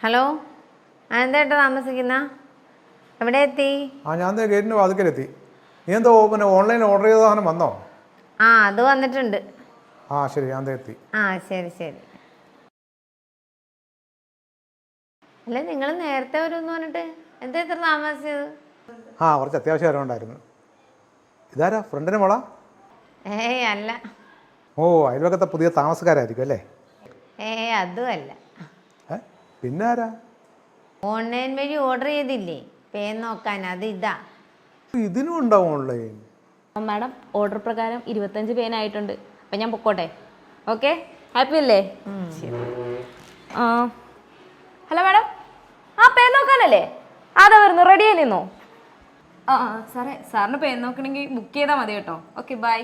Hello, എന്താ താമസിക്കുന്ന? എവിടെ എത്തി? ഞാൻ ഗേറ്റിന് വാതിക്കലെത്തി. നീ എന്തോ പിന്നെ ഓൺലൈൻ ഓർഡർ ചെയ്ത സാധനം വന്നോ? അത് വന്നിട്ടുണ്ട്. ശരി, ഞാൻ എത്തി. ശരി ശരി. അല്ല, നിങ്ങൾ നേരത്തെ വരുമെന്ന് പറഞ്ഞിട്ട് എന്താ ഇത്ര താമസിച്ചത്? കുറച്ച് അത്യാവശ്യം വരവുണ്ടായിരുന്നു. ഇതാരാ, ഫ്രണ്ടിന് മോളാ? അല്ല. അയൽവക്കത്തെ പുതിയ താമസക്കാരായിരിക്കും അല്ലേ? അതും അല്ല. പിന്നെ ആരാ? ഓൺലൈൻ വഴി ഓർഡർ ചെയ്തില്ലേ പേൻ നോക്കാൻ, അത് ഇതാ. ഇതിനും ഉണ്ടാവും ഓൺലൈൻ? മാഡം, ഓർഡർ പ്രകാരം 25 പേനായിട്ടുണ്ട്. അപ്പം ഞാൻ പൊക്കോട്ടെ? ഓക്കെ, ഹാപ്പി അല്ലേ? ഹലോ മാഡം, പേൻ നോക്കാനല്ലേ? അതാ വരുന്നു, റെഡി ആയി നിന്നോ? സാറേ, സാറിന് പേൻ നോക്കണമെങ്കിൽ ബുക്ക് ചെയ്താൽ മതി കേട്ടോ. Okay, by.